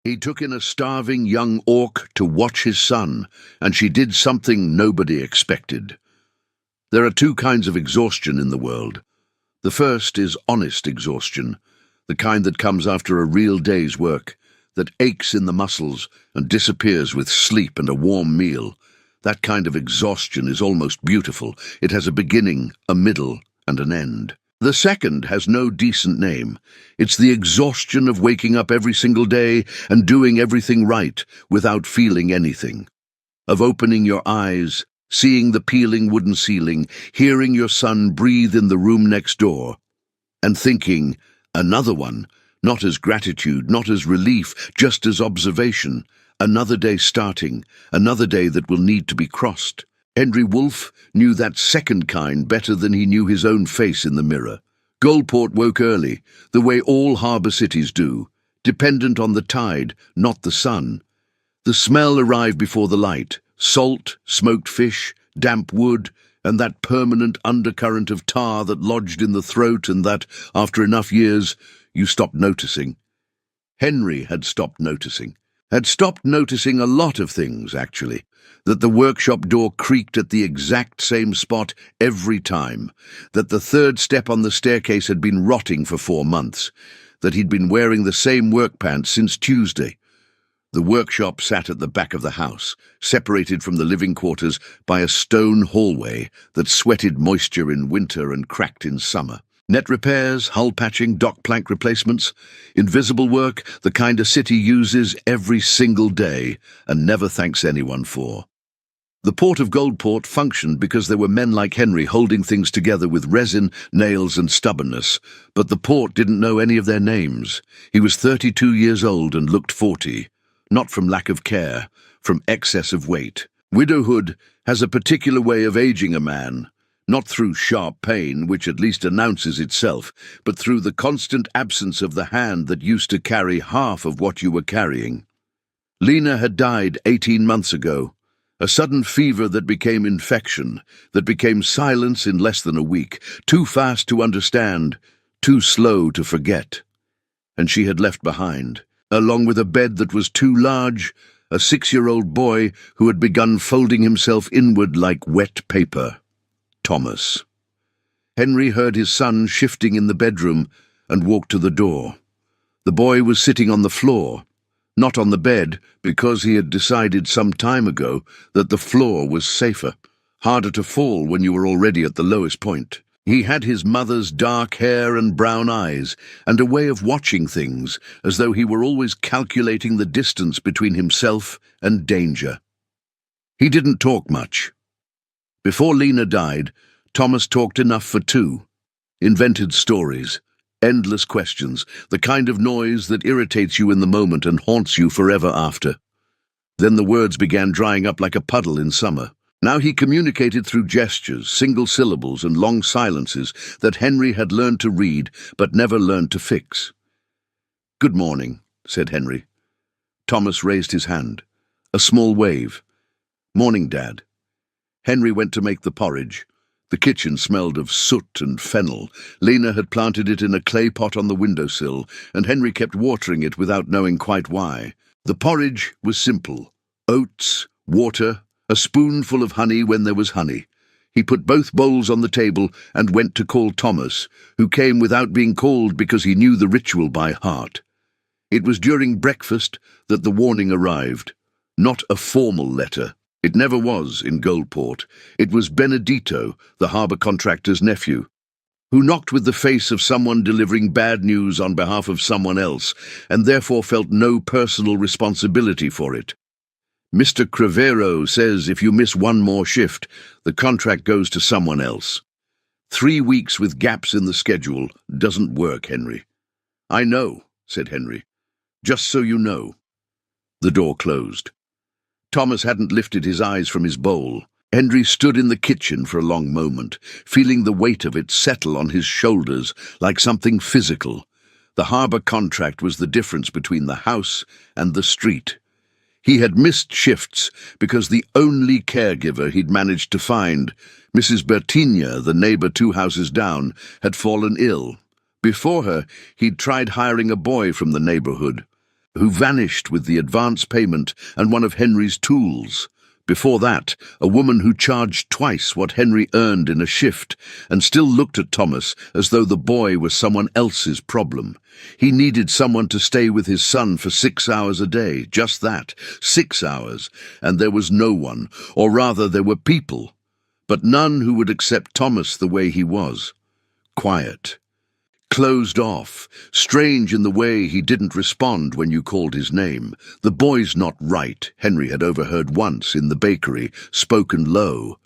He took in a starving young orc to watch his son, and she did something nobody expected. There are two kinds of exhaustion in the world. The first is honest exhaustion, the kind that comes after a real day's work, that aches in the muscles and disappears with sleep and a warm meal. That kind of exhaustion is almost beautiful. It has a beginning, a middle, and an end. The second has no decent name. It's the exhaustion of waking up every single day and doing everything right without feeling anything. Of opening your eyes, seeing the peeling wooden ceiling, hearing your son breathe in the room next door, and thinking, another one, not as gratitude, not as relief, just as observation, another day starting, another day that will need to be crossed. Henry Woolf knew that second kind better than he knew his own face in the mirror. Goldport woke early, the way all harbour cities do, dependent on the tide, not the sun. The smell arrived before the light, salt, smoked fish, damp wood, and that permanent undercurrent of tar that lodged in the throat and that, after enough years, you stopped noticing. Henry had stopped noticing. Had stopped noticing a lot of things, actually. That the workshop door creaked at the exact same spot every time, that the third step on the staircase had been rotting for 4 months, that he'd been wearing the same work pants since Tuesday. The workshop sat at the back of the house, separated from the living quarters by a stone hallway that sweated moisture in winter and cracked in summer. Net repairs, hull patching, dock plank replacements, invisible work, the kind a city uses every single day and never thanks anyone for. The port of Goldport functioned because there were men like Henry holding things together with resin, nails and stubbornness, but the port didn't know any of their names. He was 32 years old and looked 40, not from lack of care, from excess of weight. Widowhood has a particular way of aging a man, not through sharp pain, which at least announces itself, but through the constant absence of the hand that used to carry half of what you were carrying. Lena had died 18 months ago. A sudden fever that became infection, that became silence in less than a week, too fast to understand, too slow to forget. And she had left behind, along with a bed that was too large, a 6-year-old boy who had begun folding himself inward like wet paper. Thomas. Henry heard his son shifting in the bedroom and walked to the door. The boy was sitting on the floor, not on the bed, because he had decided some time ago that the floor was safer, harder to fall when you were already at the lowest point. He had his mother's dark hair and brown eyes, and a way of watching things, as though he were always calculating the distance between himself and danger. He didn't talk much. Before Lena died, Thomas talked enough for 2, invented stories. Endless questions, the kind of noise that irritates you in the moment and haunts you forever after. Then the words began drying up like a puddle in summer. Now he communicated through gestures, single syllables and long silences that Henry had learned to read but never learned to fix. "Good morning," said Henry. Thomas raised his hand. A small wave. "Morning, Dad." Henry went to make the porridge. The kitchen smelled of soot and fennel. Lena had planted it in a clay pot on the windowsill, and Henry kept watering it without knowing quite why. The porridge was simple. Oats, water, a spoonful of honey when there was honey. He put both bowls on the table and went to call Thomas, who came without being called because he knew the ritual by heart. It was during breakfast that the warning arrived. Not a formal letter. It never was in Goldport. It was Benedito, the harbour contractor's nephew, who knocked with the face of someone delivering bad news on behalf of someone else, and therefore felt no personal responsibility for it. "Mr. Crevero says if you miss one more shift, the contract goes to someone else. 3 weeks with gaps in the schedule doesn't work, Henry." "I know," said Henry. "Just so you know." The door closed. Thomas hadn't lifted his eyes from his bowl. Henry stood in the kitchen for a long moment, feeling the weight of it settle on his shoulders like something physical. The harbour contract was the difference between the house and the street. He had missed shifts because the only caregiver he'd managed to find, Mrs. Bertigna, the neighbour 2 houses down, had fallen ill. Before her, he'd tried hiring a boy from the neighbourhood. who vanished with the advance payment and one of Henry's tools. Before that, a woman who charged twice what Henry earned in a shift and still looked at Thomas as though the boy was someone else's problem. He needed someone to stay with his son for 6 hours a day, just that, 6 hours, and there was no one, or rather there were people, but none who would accept Thomas the way he was. Quiet. Closed off, strange in the way he didn't respond when you called his name. "The boy's not right," Henry had overheard once in the bakery, spoken low.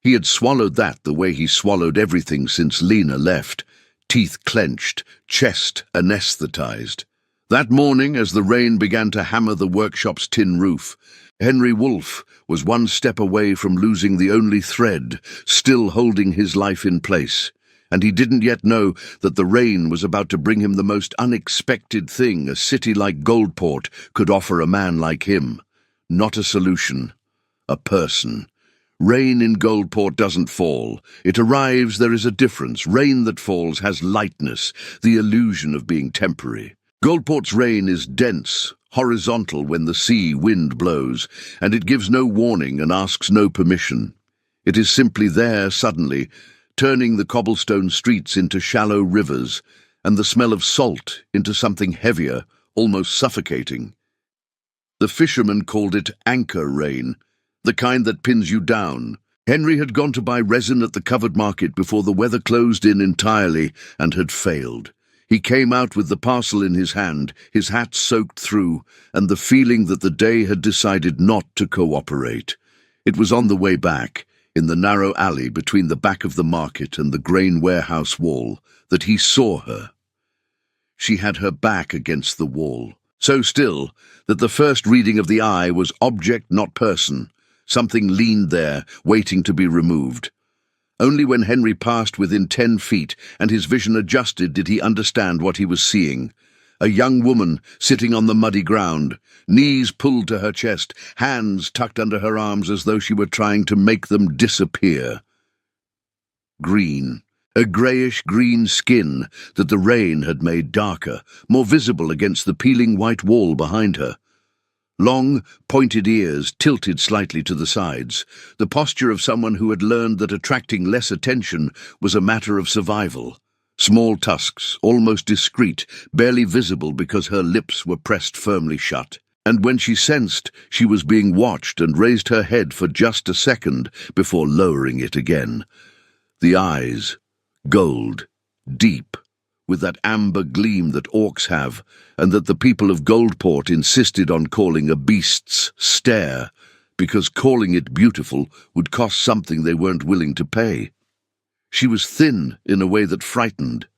He had swallowed that the way he swallowed everything since Lena left, teeth clenched, chest anesthetized. That morning, as the rain began to hammer the workshop's tin roof, Henry Wolfe was one step away from losing the only thread still holding his life in place. And he didn't yet know that the rain was about to bring him the most unexpected thing a city like Goldport could offer a man like him. Not a solution, a person. Rain in Goldport doesn't fall. It arrives, there is a difference. Rain that falls has lightness, the illusion of being temporary. Goldport's rain is dense, horizontal when the sea wind blows, and it gives no warning and asks no permission. It is simply there suddenly, turning the cobblestone streets into shallow rivers, and the smell of salt into something heavier, almost suffocating. The fishermen called it anchor rain, the kind that pins you down. Henry had gone to buy resin at the covered market before the weather closed in entirely and had failed. He came out with the parcel in his hand, his hat soaked through, and the feeling that the day had decided not to cooperate. It was on the way back, in the narrow alley between the back of the market and the grain warehouse wall, that he saw her. She had her back against the wall, so still that the first reading of the eye was object, not person. Something leaned there, waiting to be removed. Only when Henry passed within 10 feet and his vision adjusted did he understand what he was seeing. A young woman sitting on the muddy ground, knees pulled to her chest, hands tucked under her arms as though she were trying to make them disappear. Green, a greyish-green skin that the rain had made darker, more visible against the peeling white wall behind her. Long, pointed ears tilted slightly to the sides, the posture of someone who had learned that attracting less attention was a matter of survival. Small tusks, almost discreet, barely visible because her lips were pressed firmly shut. And when she sensed she was being watched and raised her head for just a second before lowering it again. The eyes, gold, deep, with that amber gleam that orcs have, and that the people of Goldport insisted on calling a beast's stare, because calling it beautiful would cost something they weren't willing to pay. She was thin in a way that frightened.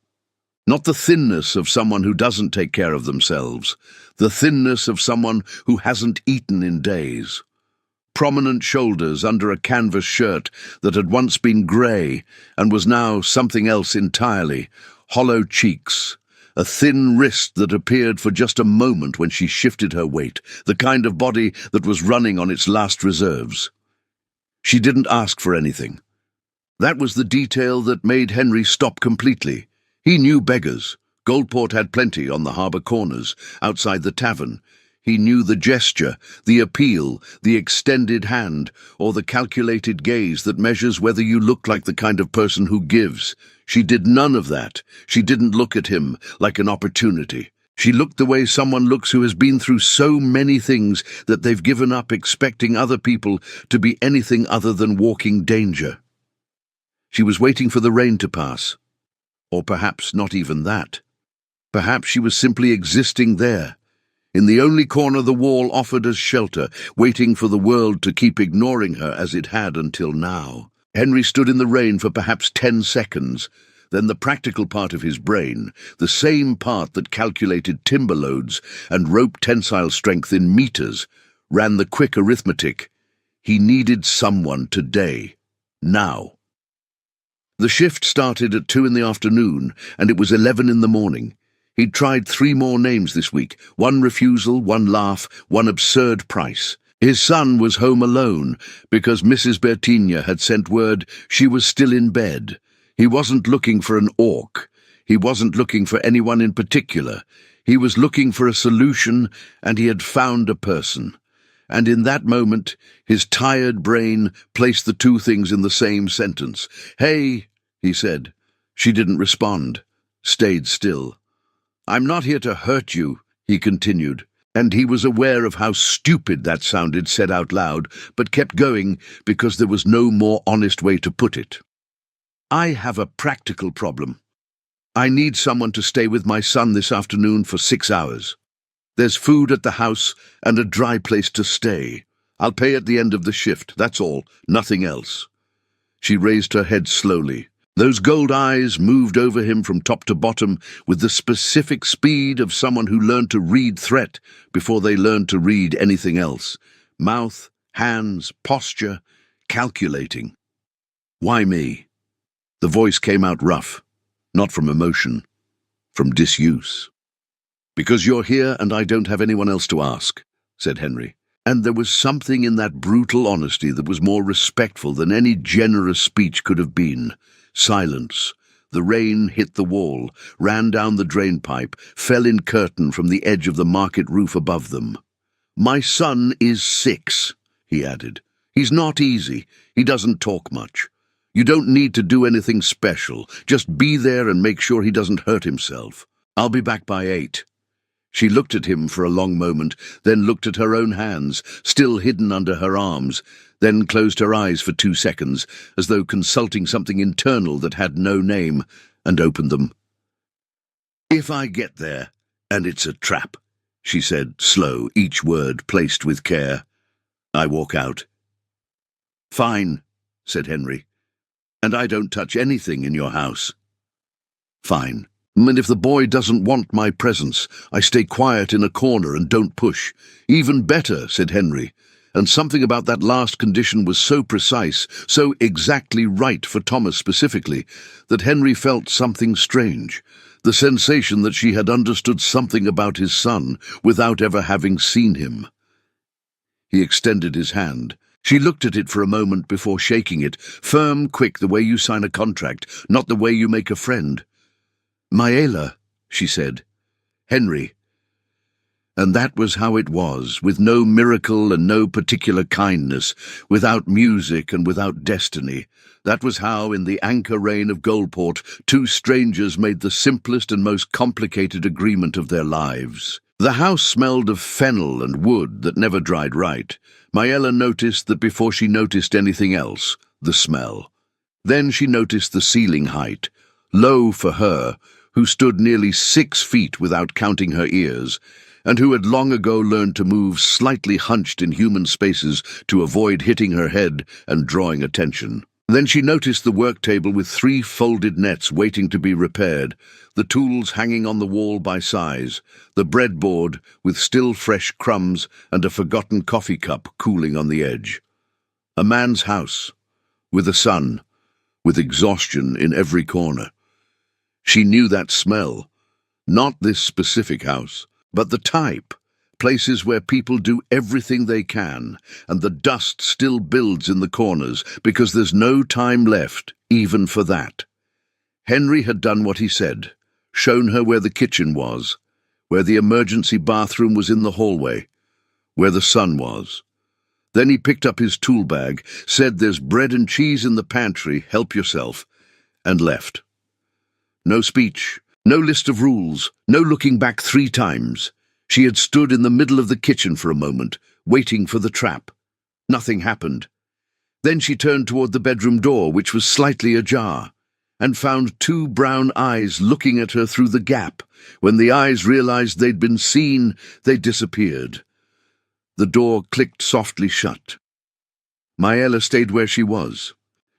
Not the thinness of someone who doesn't take care of themselves, the thinness of someone who hasn't eaten in days. Prominent shoulders under a canvas shirt that had once been grey and was now something else entirely, hollow cheeks, a thin wrist that appeared for just a moment when she shifted her weight, the kind of body that was running on its last reserves. She didn't ask for anything. That was the detail that made Henry stop completely. He knew beggars. Goldport had plenty on the harbour corners, outside the tavern. He knew the gesture, the appeal, the extended hand, or the calculated gaze that measures whether you look like the kind of person who gives. She did none of that. She didn't look at him like an opportunity. She looked the way someone looks who has been through so many things that they've given up expecting other people to be anything other than walking danger. She was waiting for the rain to pass. Or perhaps not even that. Perhaps she was simply existing there, in the only corner the wall offered as shelter, waiting for the world to keep ignoring her as it had until now. Henry stood in the rain for perhaps 10 seconds. Then the practical part of his brain, the same part that calculated timber loads and rope tensile strength in meters, ran the quick arithmetic. He needed someone today, now. The shift started at 2 in the afternoon, and it was 11 in the morning. He'd tried 3 more names this week, 1 refusal, 1 laugh, 1 absurd price. His son was home alone, because Mrs. Bertigna had sent word she was still in bed. He wasn't looking for an orc. He wasn't looking for anyone in particular. He was looking for a solution, and he had found a person. And in that moment, his tired brain placed the two things in the same sentence. "Hey," he said. She didn't respond, stayed still. "I'm not here to hurt you," he continued, and he was aware of how stupid that sounded said out loud, but kept going because there was no more honest way to put it. "I have a practical problem. I need someone to stay with my son this afternoon for 6 hours. There's food at the house and a dry place to stay. I'll pay at the end of the shift, that's all, nothing else." She raised her head slowly. Those gold eyes moved over him from top to bottom with the specific speed of someone who learned to read threat before they learned to read anything else. Mouth, hands, posture, calculating. "Why me?" The voice came out rough, not from emotion, from disuse. "Because you're here and I don't have anyone else to ask," said Henry. And there was something in that brutal honesty that was more respectful than any generous speech could have been. Silence. The rain hit the wall, ran down the drain pipe, fell in curtain from the edge of the market roof above them. "My son is 6, he added. "He's not easy. He doesn't talk much. You don't need to do anything special. Just be there and make sure he doesn't hurt himself. I'll be back by 8. She looked at him for a long moment, then looked at her own hands, still hidden under her arms, then closed her eyes for 2 seconds, as though consulting something internal that had no name, and opened them. "If I get there, and it's a trap," she said, slow, each word placed with care, "I walk out." "Fine," said Henry. "And I don't touch anything in your house." "Fine. And if the boy doesn't want my presence, I stay quiet in a corner and don't push." "Even better," said Henry, and something about that last condition was so precise, so exactly right for Thomas specifically, that Henry felt something strange, the sensation that she had understood something about his son without ever having seen him. He extended his hand. She looked at it for a moment before shaking it, firm, quick, the way you sign a contract, not the way you make a friend. "Maela," she said. "Henry." And that was how it was, with no miracle and no particular kindness, without music and without destiny. That was how, in the anchor rain of Goldport, two strangers made the simplest and most complicated agreement of their lives. The house smelled of fennel and wood that never dried right. Maela noticed that before she noticed anything else, the smell. Then she noticed the ceiling height, low for her, who stood nearly 6 feet without counting her ears, and who had long ago learned to move slightly hunched in human spaces to avoid hitting her head and drawing attention. Then she noticed the work table with 3 folded nets waiting to be repaired, the tools hanging on the wall by size, the breadboard with still fresh crumbs and a forgotten coffee cup cooling on the edge. A man's house, with a son, with exhaustion in every corner. She knew that smell, not this specific house, but the type, places where people do everything they can, and the dust still builds in the corners because there's no time left, even for that. Henry had done what he said, shown her where the kitchen was, where the emergency bathroom was in the hallway, where the son was. Then he picked up his tool bag, said, "There's bread and cheese in the pantry, help yourself," and left. No speech, no list of rules, no looking back 3 times. She had stood in the middle of the kitchen for a moment, waiting for the trap. Nothing happened. Then she turned toward the bedroom door, which was slightly ajar, and found 2 brown eyes looking at her through the gap. When the eyes realized they'd been seen, they disappeared. The door clicked softly shut. Maela stayed where she was.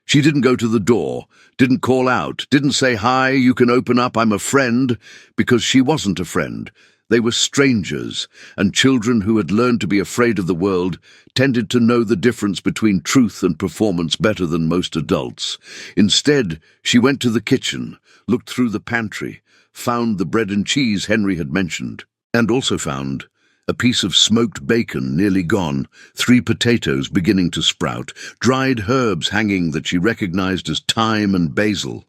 She didn't go to the door, didn't call out, didn't say, "Hi, you can open up, I'm a friend," because she wasn't a friend. They were strangers, and children who had learned to be afraid of the world tended to know the difference between truth and performance better than most adults. Instead, she went to the kitchen, looked through the pantry, found the bread and cheese Henry had mentioned, and also found a piece of smoked bacon nearly gone, 3 potatoes beginning to sprout, dried herbs hanging that she recognized as thyme and basil,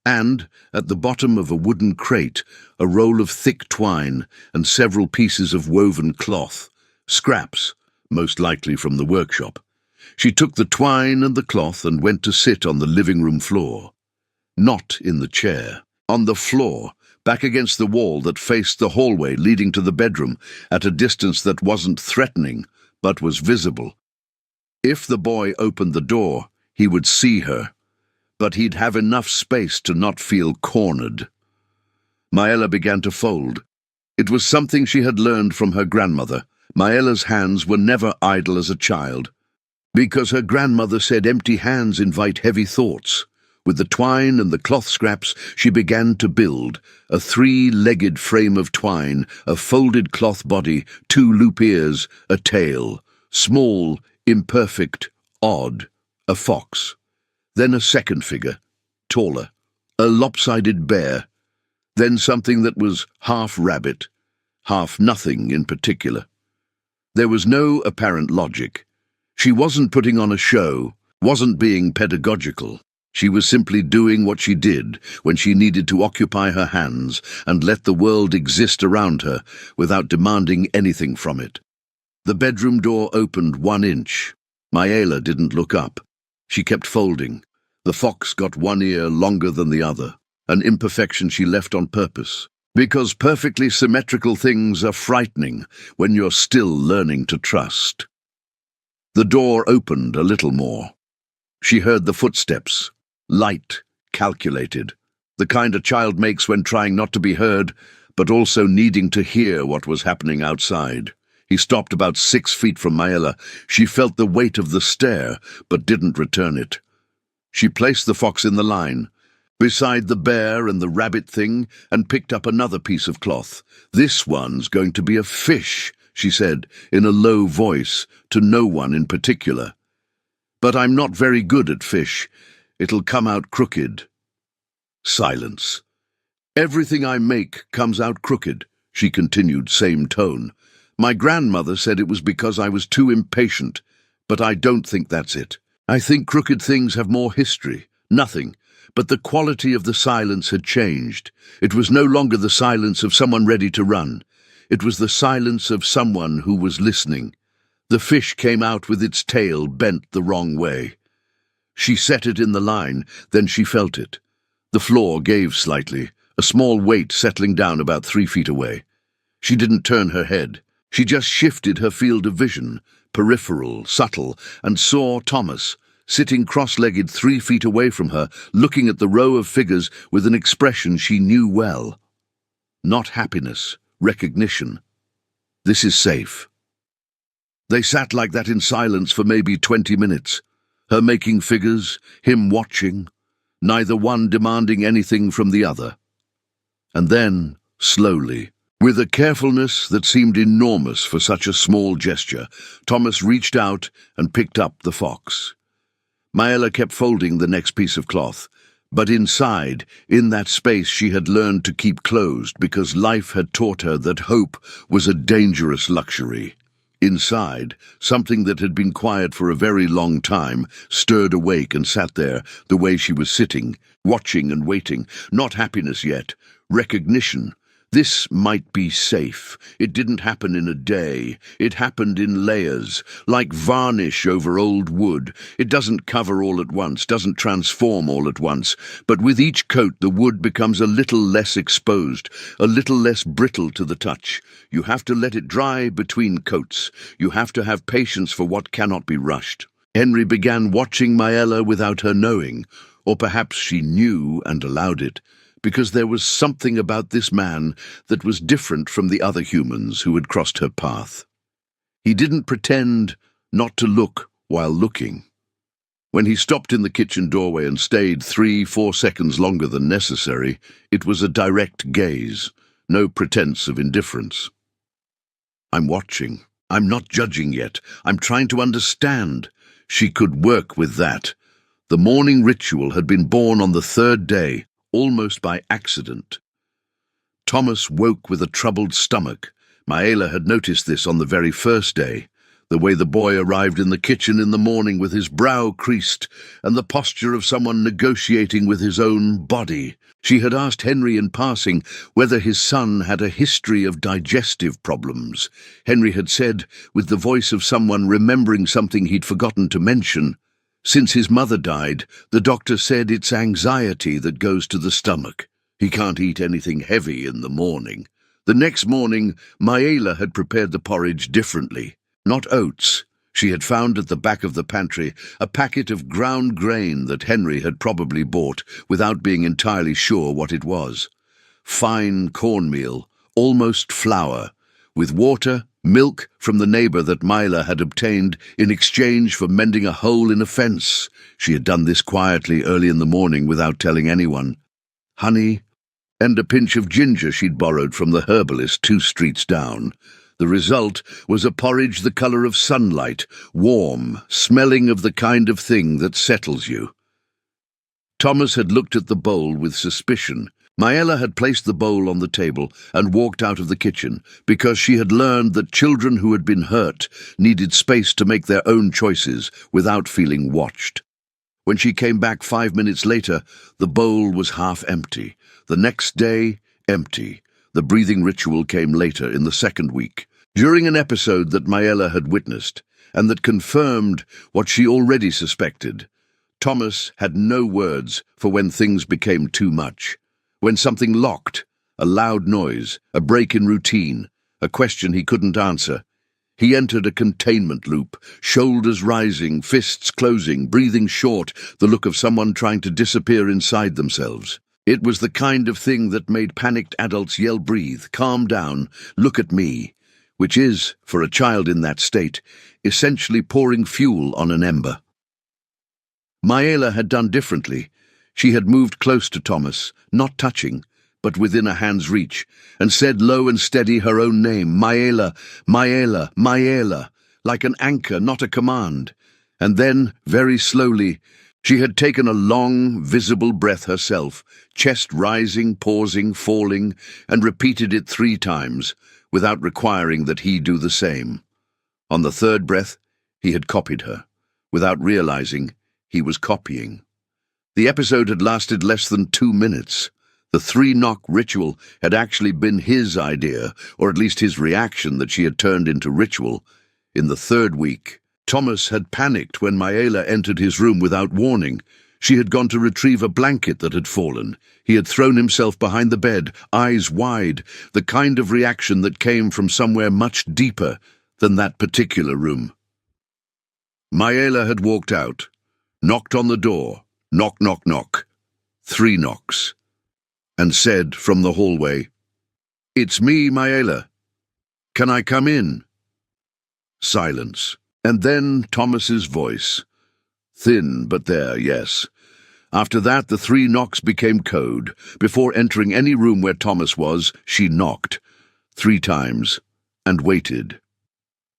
And, at the bottom of a wooden crate, a roll of thick twine and several pieces of woven cloth, scraps, most likely from the workshop. She took the twine and the cloth and went to sit on the living room floor. Not in the chair. On the floor, back against the wall that faced the hallway leading to the bedroom, at a distance that wasn't threatening, but was visible. If the boy opened the door, he would see her, but he'd have enough space to not feel cornered. Maëla began to fold. It was something she had learned from her grandmother. Maëla's hands were never idle as a child, because her grandmother said empty hands invite heavy thoughts. With the twine and the cloth scraps, she began to build a three-legged frame of twine, a folded cloth body, two loop ears, a tail, small, imperfect, odd, a fox. Then a second figure, taller, a lopsided bear, then something that was half rabbit, half nothing in particular. There was no apparent logic. She wasn't putting on a show, wasn't being pedagogical. She was simply doing what she did when she needed to occupy her hands and let the world exist around her without demanding anything from it. The bedroom door opened 1 inch. Maëla didn't look up. She kept folding. The fox got one ear longer than the other, an imperfection she left on purpose, because perfectly symmetrical things are frightening when you're still learning to trust. The door opened a little more. She heard the footsteps, light, calculated, the kind a child makes when trying not to be heard, but also needing to hear what was happening outside. He stopped about 6 feet from Maëla. She felt the weight of the stare, but didn't return it. She placed the fox in the line, beside the bear and the rabbit thing, and picked up another piece of cloth. "This one's going to be a fish," she said, in a low voice, to no one in particular. "But I'm not very good at fish. It'll come out crooked." Silence. "Everything I make comes out crooked," she continued, same tone. "My grandmother said it was because I was too impatient, but I don't think that's it. I think crooked things have more history, nothing, but the quality of the silence had changed. It was no longer the silence of someone ready to run. It was the silence of someone who was listening. The fish came out with its tail bent the wrong way. She set it in the line, then she felt it. The floor gave slightly, a small weight settling down about 3 feet away. She didn't turn her head. She just shifted her field of vision, peripheral, subtle, and saw Thomas, sitting cross-legged 3 feet away from her, looking at the row of figures with an expression she knew well. Not happiness, recognition. This is safe. They sat like that in silence for maybe 20 minutes, her making figures, him watching, neither one demanding anything from the other. And then, slowly, with a carefulness that seemed enormous for such a small gesture, Thomas reached out and picked up the fox. Maëla kept folding the next piece of cloth, but inside, in that space she had learned to keep closed because life had taught her that hope was a dangerous luxury. Inside, something that had been quiet for a very long time stirred awake and sat there, the way she was sitting, watching and waiting. Not happiness yet, recognition. This might be safe. It didn't happen in a day. It happened in layers, like varnish over old wood. It doesn't cover all at once, doesn't transform all at once, but with each coat the wood becomes a little less exposed, a little less brittle to the touch. You have to let it dry between coats. You have to have patience for what cannot be rushed. Henry began watching Maëla without her knowing, or perhaps she knew and allowed it, because there was something about this man that was different from the other humans who had crossed her path. He didn't pretend not to look while looking. When he stopped in the kitchen doorway and stayed 3-4 seconds longer than necessary, it was a direct gaze, no pretense of indifference. "I'm watching. I'm not judging yet. I'm trying to understand." She could work with that. The morning ritual had been born on the 3rd day, almost by accident. Thomas woke with a troubled stomach. Maëla had noticed this on the very first day. The way the boy arrived in the kitchen in the morning with his brow creased and the posture of someone negotiating with his own body. She had asked Henry in passing whether his son had a history of digestive problems. Henry had said, with the voice of someone remembering something he'd forgotten to mention, "Since his mother died, the doctor said it's anxiety that goes to the stomach. He can't eat anything heavy in the morning." The next morning, Maela had prepared the porridge differently. Not oats. She had found at the back of the pantry a packet of ground grain that Henry had probably bought without being entirely sure what it was. Fine cornmeal, almost flour, with water, milk from the neighbour that Maela had obtained in exchange for mending a hole in a fence. She had done this quietly early in the morning without telling anyone. Honey, and a pinch of ginger she'd borrowed from the herbalist 2 streets down. The result was a porridge the colour of sunlight, warm, smelling of the kind of thing that settles you. Thomas had looked at the bowl with suspicion. Maela had placed the bowl on the table and walked out of the kitchen because she had learned that children who had been hurt needed space to make their own choices without feeling watched. When she came back 5 minutes later, the bowl was half empty. The next day, empty. The breathing ritual came later in the 2nd week, during an episode that Maela had witnessed, and that confirmed what she already suspected. Thomas had no words for when things became too much. When something locked, a loud noise, a break in routine, a question he couldn't answer. He entered a containment loop, shoulders rising, fists closing, breathing short, the look of someone trying to disappear inside themselves. It was the kind of thing that made panicked adults yell, "Breathe, calm down, look at me," which is, for a child in that state, essentially pouring fuel on an ember. Maela had done differently. She had moved close to Thomas, not touching, but within a hand's reach, and said low and steady her own name, "Maela, Maela, Maela," like an anchor, not a command. And then, very slowly, she had taken a long, visible breath herself, chest rising, pausing, falling, and repeated it 3 times, without requiring that he do the same. On the 3rd breath, he had copied her. Without realizing, he was copying. The episode had lasted less than 2 minutes. The 3-knock ritual had actually been his idea, or at least his reaction that she had turned into ritual. In the 3rd week, Thomas had panicked when Maela entered his room without warning. She had gone to retrieve a blanket that had fallen. He had thrown himself behind the bed, eyes wide, the kind of reaction that came from somewhere much deeper than that particular room. Maela had walked out, knocked on the door, knock, knock, knock, 3 knocks, and said from the hallway, "It's me, Maela. Can I come in?" Silence. And then Thomas's voice. Thin, but there, yes. After that, the 3 knocks became code. Before entering any room where Thomas was, she knocked 3 times and waited.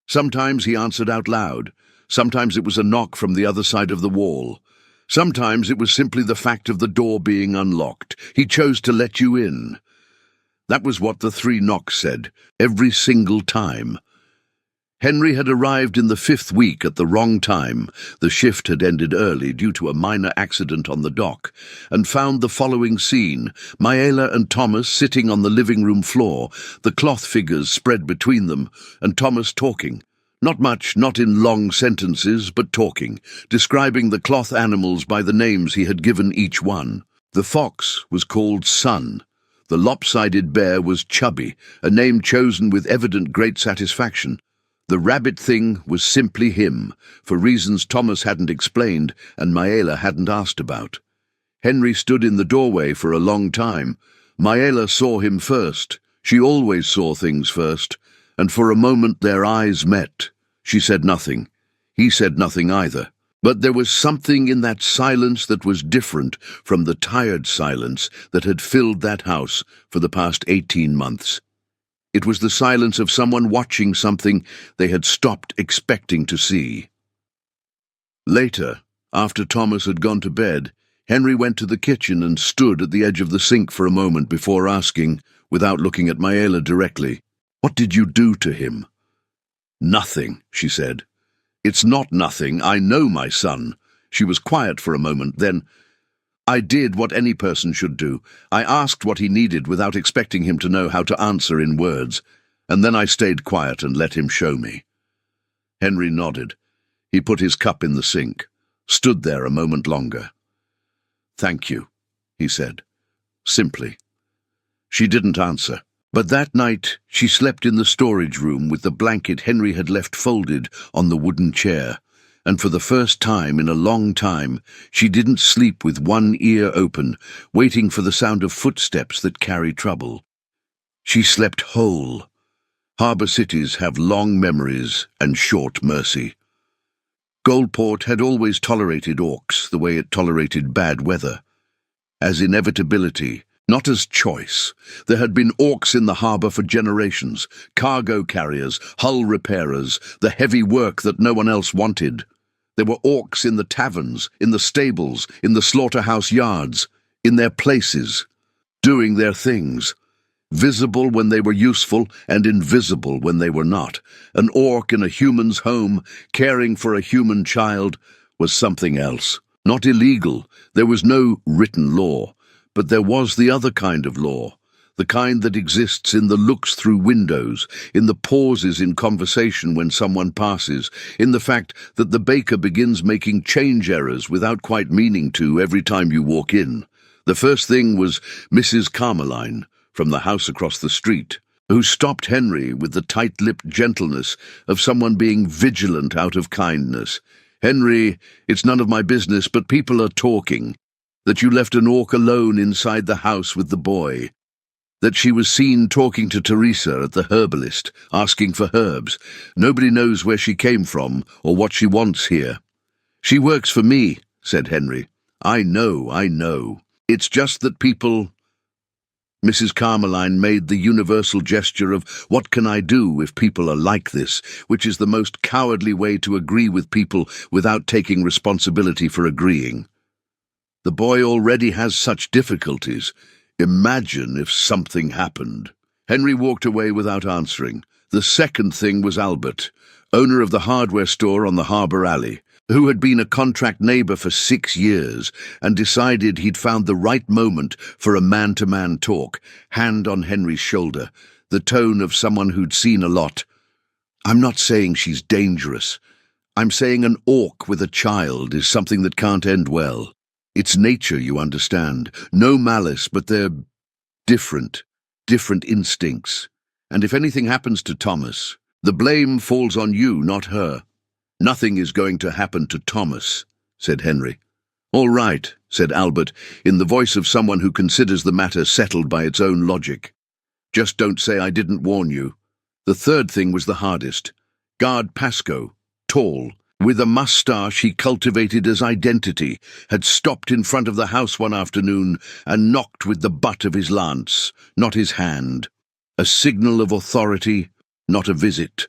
Sometimes he answered out loud. Sometimes it was a knock from the other side of the wall. Sometimes it was simply the fact of the door being unlocked. He chose to let you in. That was what the 3 knocks said, every single time. Henry had arrived in the 5th week at the wrong time. The shift had ended early due to a minor accident on the dock, and found the following scene: Maela and Thomas sitting on the living room floor, the cloth figures spread between them, and Thomas talking. Not much, not in long sentences, but talking, describing the cloth animals by the names he had given each one. The fox was called Sun. The lopsided bear was Chubby, a name chosen with evident great satisfaction. The rabbit thing was simply him, for reasons Thomas hadn't explained and Maela hadn't asked about. Henry stood in the doorway for a long time. Maela saw him first. She always saw things first, and for a moment their eyes met. She said nothing. He said nothing either. But there was something in that silence that was different from the tired silence that had filled that house for the past 18 months. It was the silence of someone watching something they had stopped expecting to see. Later, after Thomas had gone to bed, Henry went to the kitchen and stood at the edge of the sink for a moment before asking, without looking at Maela directly, "What did you do to him?" Nothing, she said. It's not nothing. I know my son. She was quiet for a moment, then, I did what any person should do. I asked what he needed without expecting him to know how to answer in words, and then I stayed quiet and let him show me. Henry nodded. He put his cup in the sink, stood there a moment longer. Thank you, he said, simply. She didn't answer, but that night she slept in the storage room with the blanket Henry had left folded on the wooden chair. And for the first time in a long time, she didn't sleep with one ear open, waiting for the sound of footsteps that carry trouble. She slept whole. Harbour cities have long memories and short mercy. Goldport had always tolerated orcs the way it tolerated bad weather. As inevitability, not as choice. There had been orcs in the harbour for generations, cargo carriers, hull repairers, the heavy work that no one else wanted. There were orcs in the taverns, in the stables, in the slaughterhouse yards, in their places, doing their things, visible when they were useful and invisible when they were not. An orc in a human's home, caring for a human child, was something else. Not illegal. There was no written law, but there was the other kind of law. The kind that exists in the looks through windows, in the pauses in conversation when someone passes, in the fact that the baker begins making change errors without quite meaning to every time you walk in. The first thing was Mrs. Carmeline, from the house across the street, who stopped Henry with the tight-lipped gentleness of someone being vigilant out of kindness. Henry, it's none of my business, but people are talking. That you left an orc alone inside the house with the boy. That she was seen talking to Teresa at the herbalist, asking for herbs. Nobody knows where she came from or what she wants here. She works for me, said Henry. I know. It's just that people... Mrs. Carmeline made the universal gesture of, what can I do if people are like this, which is the most cowardly way to agree with people without taking responsibility for agreeing. The boy already has such difficulties. Imagine if something happened. Henry walked away without answering. The second thing was Albert, owner of the hardware store on the harbour alley, who had been a contract neighbour for 6 years and decided he'd found the right moment for a man-to-man talk, hand on Henry's shoulder, the tone of someone who'd seen a lot. I'm not saying she's dangerous. I'm saying an orc with a child is something that can't end well. It's nature, you understand. No malice, but they're different instincts. And if anything happens to Thomas, the blame falls on you, not her. Nothing is going to happen to Thomas, said Henry. All right, said Albert, in the voice of someone who considers the matter settled by its own logic. Just don't say I didn't warn you. The third thing was the hardest. Guard Pascoe, tall, with a moustache he cultivated as identity, had stopped in front of the house one afternoon and knocked with the butt of his lance, not his hand. A signal of authority, not a visit.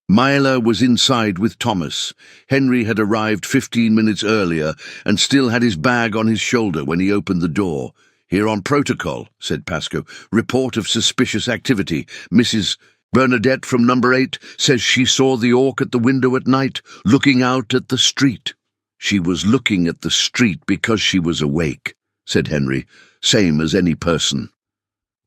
Myla was inside with Thomas. Henry had arrived 15 minutes earlier and still had his bag on his shoulder when he opened the door. Here on protocol, said Pascoe. Report of suspicious activity. Mrs. Bernadette from number 8 says she saw the orc at the window at night, looking out at the street. She was looking at the street because she was awake, said Henry, same as any person.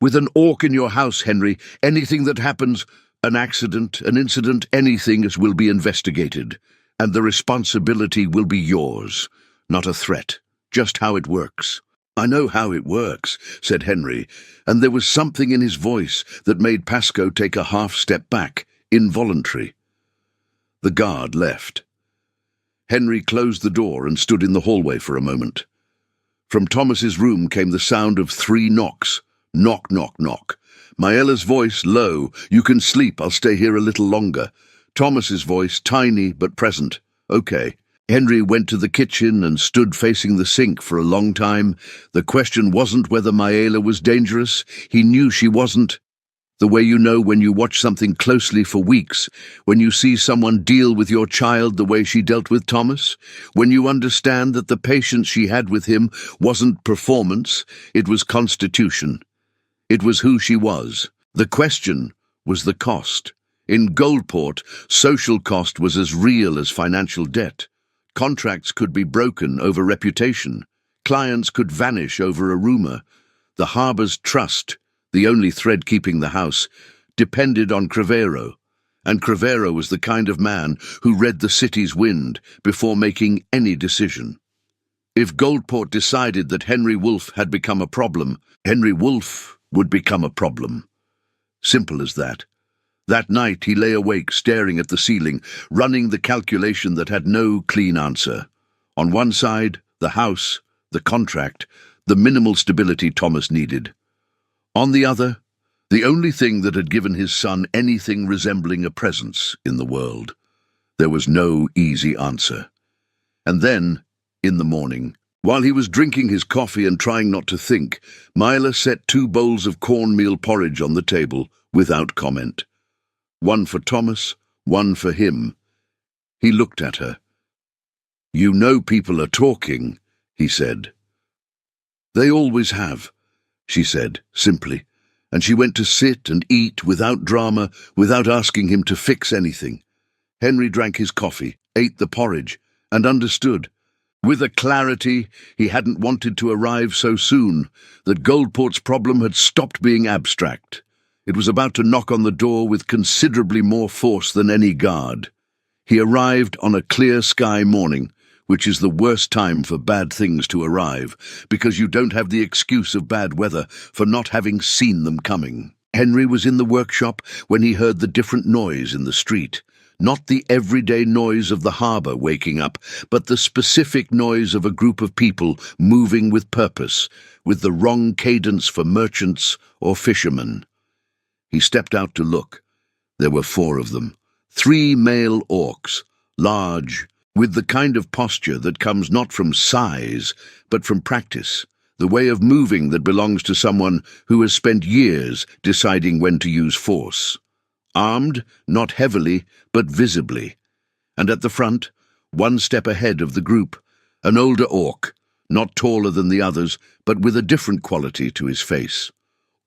With an orc in your house, Henry, anything that happens, an accident, an incident, anything will be investigated, and the responsibility will be yours, not a threat, just how it works. I know how it works, said Henry, and there was something in his voice that made Pascoe take a half-step back, involuntary. The guard left. Henry closed the door and stood in the hallway for a moment. From Thomas's room came the sound of 3 knocks. Knock, knock, knock. Maella's voice low. You can sleep, I'll stay here a little longer. Thomas's voice tiny but present. Okay. Henry went to the kitchen and stood facing the sink for a long time. The question wasn't whether Maela was dangerous. He knew she wasn't. The way you know when you watch something closely for weeks, when you see someone deal with your child the way she dealt with Thomas, when you understand that the patience she had with him wasn't performance, it was constitution. It was who she was. The question was the cost. In Goldport, social cost was as real as financial debt. Contracts could be broken over reputation. Clients could vanish over a rumour. The harbour's trust, the only thread keeping the house, depended on Crevero. And Crevero was the kind of man who read the city's wind before making any decision. If Goldport decided that Henry Wolfe had become a problem, Henry Wolfe would become a problem. Simple as that. That night he lay awake staring at the ceiling, running the calculation that had no clean answer. On one side, the house, the contract, the minimal stability Thomas needed. On the other, the only thing that had given his son anything resembling a presence in the world. There was no easy answer. And then, in the morning, while he was drinking his coffee and trying not to think, Myla set 2 bowls of cornmeal porridge on the table without comment. One for Thomas, one for him. He looked at her. "You know people are talking," he said. "They always have," she said, simply, and she went to sit and eat without drama, without asking him to fix anything. Henry drank his coffee, ate the porridge, and understood, with a clarity he hadn't wanted to arrive so soon, that Goldport's problem had stopped being abstract. It was about to knock on the door with considerably more force than any guard. He arrived on a clear sky morning, which is the worst time for bad things to arrive, because you don't have the excuse of bad weather for not having seen them coming. Henry was in the workshop when he heard the different noise in the street. Not the everyday noise of the harbour waking up, but the specific noise of a group of people moving with purpose, with the wrong cadence for merchants or fishermen. He stepped out to look. There were 4 of them. 3 male orcs, large, with the kind of posture that comes not from size, but from practice, the way of moving that belongs to someone who has spent years deciding when to use force. Armed, not heavily, but visibly. And at the front, 1 step ahead of the group, an older orc, not taller than the others, but with a different quality to his face.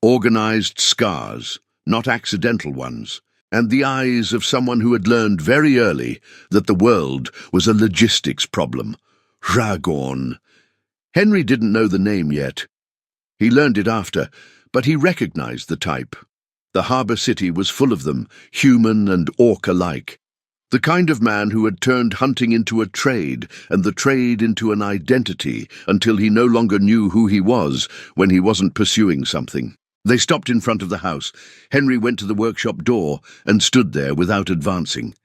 Organized scars, not accidental ones, and the eyes of someone who had learned very early that the world was a logistics problem. Ragorn. Henry didn't know the name yet. He learned it after, but he recognized the type. The harbour city was full of them, human and orc alike. The kind of man who had turned hunting into a trade, and the trade into an identity, until he no longer knew who he was when he wasn't pursuing something. They stopped in front of the house. Henry went to the workshop door and stood there without advancing.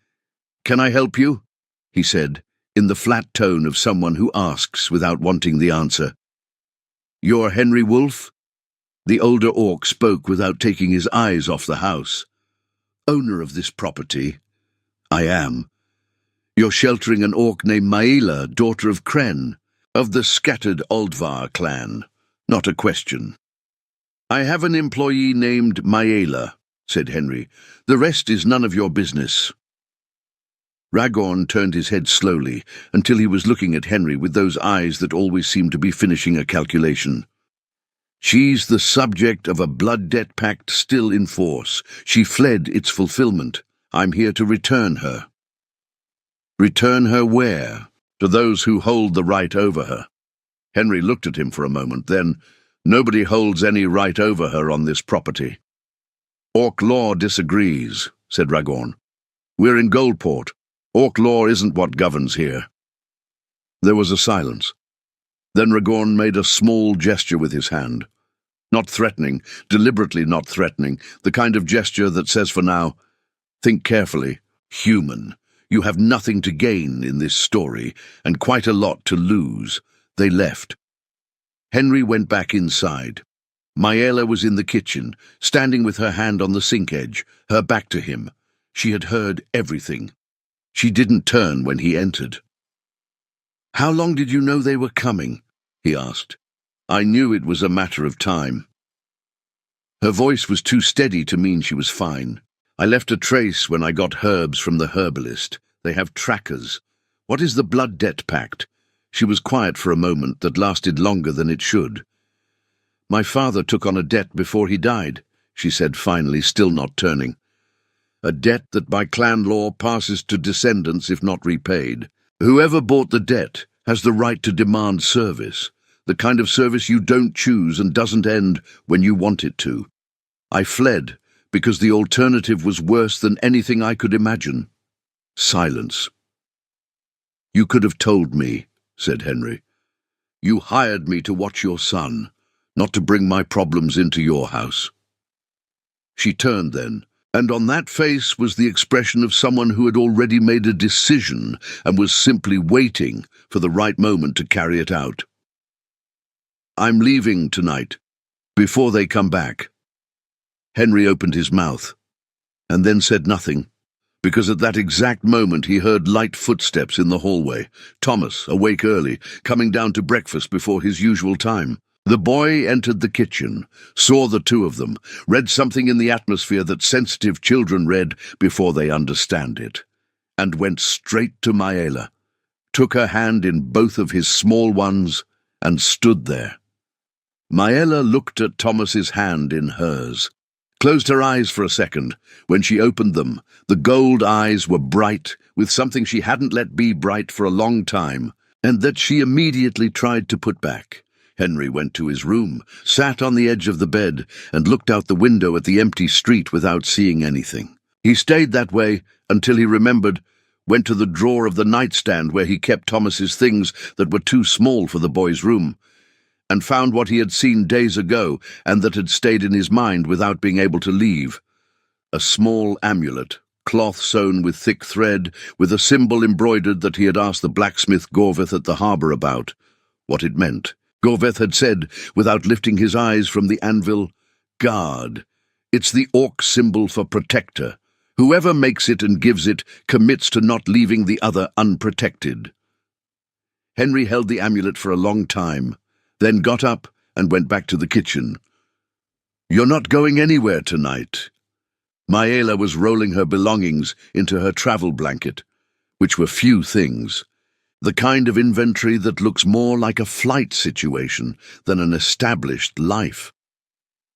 "Can I help you?" he said, in the flat tone of someone who asks without wanting the answer. "You're Henry Wolfe?" The older orc spoke without taking his eyes off the house. "Owner of this property?" "I am." "You're sheltering an orc named Maela, daughter of Kren, of the scattered Aldvar clan." "Not a question." "I have an employee named Maela," said Henry. "The rest is none of your business." Ragorn turned his head slowly until he was looking at Henry with those eyes that always seemed to be finishing a calculation. "She's the subject of a blood debt pact still in force. She fled its fulfillment. I'm here to return her." "Return her where?" "To those who hold the right over her." Henry looked at him for a moment, then, "Nobody holds any right over her on this property." "Orc law disagrees," said Ragorn. "We're in Goldport. Orc law isn't what governs here." There was a silence. Then Ragorn made a small gesture with his hand. Not threatening, deliberately not threatening, the kind of gesture that says for now, "Think carefully, human. You have nothing to gain in this story, and quite a lot to lose." They left. Henry went back inside. Maela was in the kitchen, standing with her hand on the sink edge, her back to him. She had heard everything. She didn't turn when he entered. "How long did you know they were coming?" he asked. "I knew it was a matter of time." Her voice was too steady to mean she was fine. "I left a trace when I got herbs from the herbalist. They have trackers. What is the blood debt pact?" She was quiet for a moment that lasted longer than it should. "My father took on a debt before he died," she said finally, still not turning. a debt that by clan law passes to descendants if not repaid. Whoever bought the debt has the right to demand service, the kind of service you don't choose and doesn't end when you want it to. I fled because the alternative was worse than anything I could imagine. Silence. "You could have told me," said Henry. "You hired me to watch your son, not to bring my problems into your house." She turned then, and on that face was the expression of someone who had already made a decision and was simply waiting for the right moment to carry it out. "I'm leaving tonight, before they come back." Henry opened his mouth, and then said nothing, because at that exact moment he heard light footsteps in the hallway. Thomas, awake early, coming down to breakfast before his usual time. The boy entered the kitchen, saw the two of them, read something in the atmosphere that sensitive children read before they understand it, and went straight to Maela, took her hand in both of his small ones, and stood there. Maela looked at Thomas's hand in hers, closed her eyes for a second. When she opened them, the gold eyes were bright with something she hadn't let be bright for a long time, and that she immediately tried to put back. Henry went to his room, sat on the edge of the bed, and looked out the window at the empty street without seeing anything. He stayed that way until he remembered, went to the drawer of the nightstand where he kept Thomas's things that were too small for the boy's room, and found what he had seen days ago and that had stayed in his mind without being able to leave. A small amulet, cloth sewn with thick thread, with a symbol embroidered that he had asked the blacksmith Gorveth at the harbour about. What it meant. Gorveth had said, without lifting his eyes from the anvil, "Guard. It's the orc symbol for protector. Whoever makes it and gives it commits to not leaving the other unprotected." Henry held the amulet for a long time, then got up and went back to the kitchen. "You're not going anywhere tonight." Maela was rolling her belongings into her travel blanket, which were few things, the kind of inventory that looks more like a flight situation than an established life.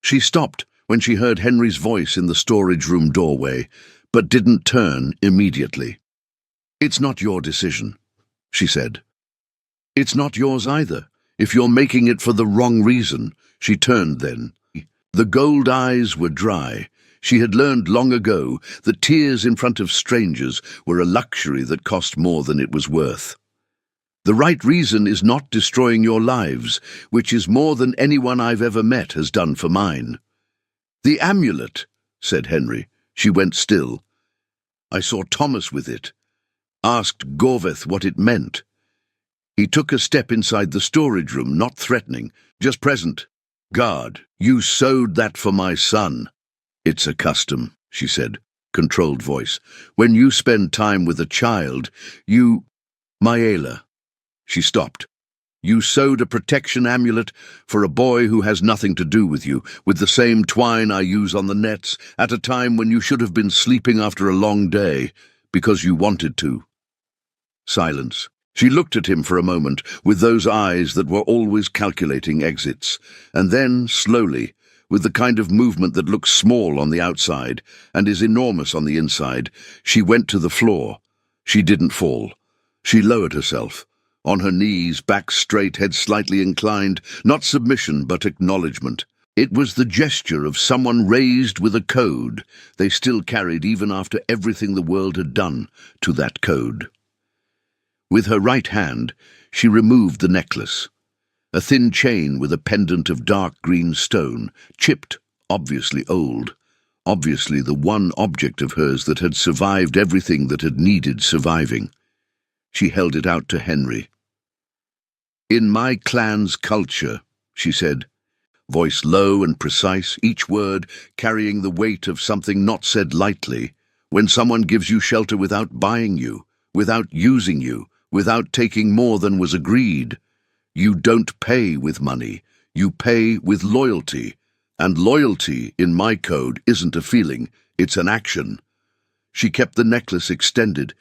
She stopped when she heard Henry's voice in the storage room doorway, but didn't turn immediately. "It's not your decision," she said. "It's not yours either, if you're making it for the wrong reason." She turned then. The gold eyes were dry. She had learned long ago that tears in front of strangers were a luxury that cost more than it was worth. "The right reason is not destroying your lives, which is more than anyone I've ever met has done for mine." "The amulet," said Henry. She went still. "I saw Thomas with it. Asked Gorveth what it meant. He took a step inside the storage room, not threatening, just present. 'Guard, you sewed that for my son.' 'It's a custom,' she said, controlled voice. 'When you spend time with a child, you—' Maela." She stopped. "You sewed a protection amulet for a boy who has nothing to do with you, with the same twine I use on the nets, at a time when you should have been sleeping after a long day, because you wanted to." Silence. She looked at him for a moment, with those eyes that were always calculating exits, and then, slowly, with the kind of movement that looks small on the outside and is enormous on the inside, she went to the floor. She didn't fall. She lowered herself, on her knees, back straight, head slightly inclined, not submission but acknowledgement. It was the gesture of someone raised with a code they still carried even after everything the world had done to that code. With her right hand, she removed the necklace, a thin chain with a pendant of dark green stone, chipped, obviously old, obviously the one object of hers that had survived everything that had needed surviving. She held it out to Henry. "In my clan's culture," she said, voice low and precise, each word carrying the weight of something not said lightly, "when someone gives you shelter without buying you, without using you, without taking more than was agreed, you don't pay with money, you pay with loyalty, and loyalty, in my code, isn't a feeling, it's an action." She kept the necklace extended.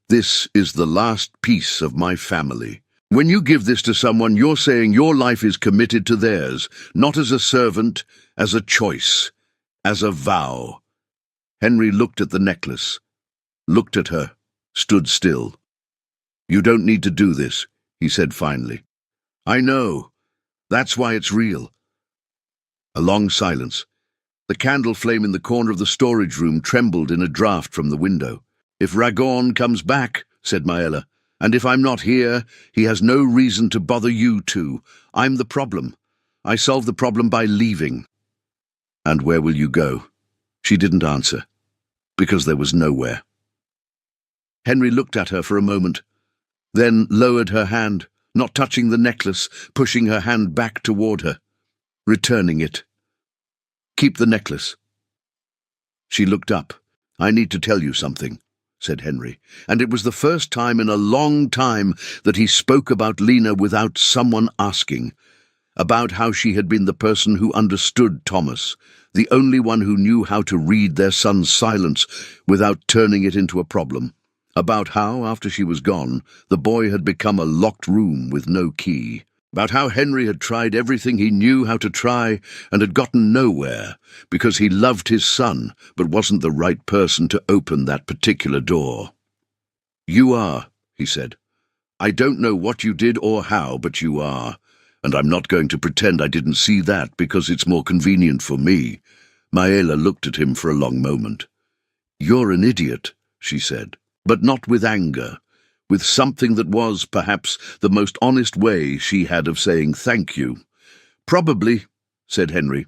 "This is the last piece of my family. When you give this to someone, you're saying your life is committed to theirs, not as a servant, as a choice, as a vow." Henry looked at the necklace, looked at her, stood still. "You don't need to do this," he said finally. "I know. That's why it's real." A long silence. The candle flame in the corner of the storage room trembled in a draught from the window. "If Ragorn comes back," said Maella, "and if I'm not here, he has no reason to bother you two. I'm the problem. I solve the problem by leaving." "And where will you go?" She didn't answer, because there was nowhere. Henry looked at her for a moment, then lowered her hand, not touching the necklace, pushing her hand back toward her, returning it. "Keep the necklace." She looked up. "I need to tell you something," said Henry, and it was the first time in a long time that he spoke about Lena without someone asking, about how she had been the person who understood Thomas, the only one who knew how to read their son's silence without turning it into a problem, about how, after she was gone, the boy had become a locked room with no key, about how Henry had tried everything he knew how to try and had gotten nowhere because he loved his son but wasn't the right person to open that particular door. "You are," he said. "I don't know what you did or how, but you are. And I'm not going to pretend I didn't see that because it's more convenient for me." Maella looked at him for a long moment. "You're an idiot," she said, but not with anger, with something that was, perhaps, the most honest way she had of saying thank you. "Probably," said Henry.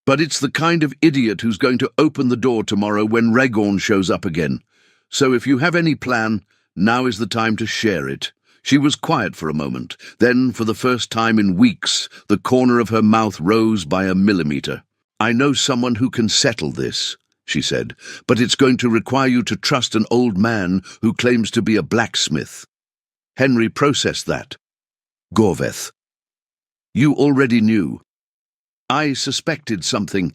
"But it's the kind of idiot who's going to open the door tomorrow when Ragorn shows up again. So if you have any plan, now is the time to share it." She was quiet for a moment. Then, for the first time in weeks, the corner of her mouth rose by a millimeter. "I know someone who can settle this," she said, "but it's going to require you to trust an old man who claims to be a blacksmith." Henry processed that. "Gorveth." "You already knew." "I suspected something.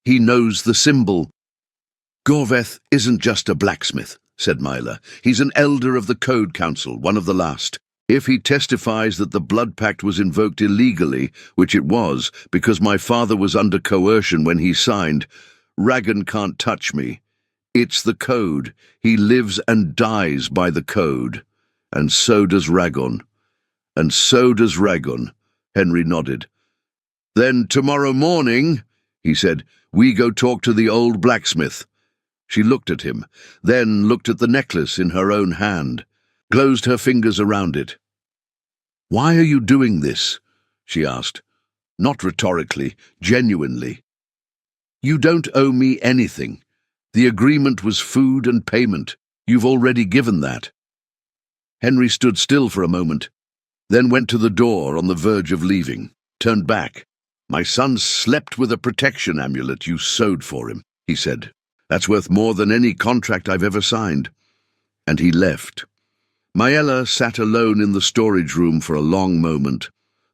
He knows the symbol." "Gorveth isn't just a blacksmith," said Maella. "He's an elder of the Code Council, one of the last. If he testifies that the blood pact was invoked illegally, which it was, because my father was under coercion when he signed, Ragorn can't touch me. It's the code. He lives and dies by the code. And so does Ragorn." "And so does Ragorn," Henry nodded. "Then tomorrow morning," he said, "we go talk to the old blacksmith." She looked at him, then looked at the necklace in her own hand, closed her fingers around it. "Why are you doing this?" she asked, not rhetorically, genuinely. "You don't owe me anything. The agreement was food and payment. You've already given that." Henry stood still for a moment, then went to the door on the verge of leaving, turned back. "My son slept with a protection amulet you sewed for him," he said. "That's worth more than any contract I've ever signed." And he left. Maella sat alone in the storage room for a long moment,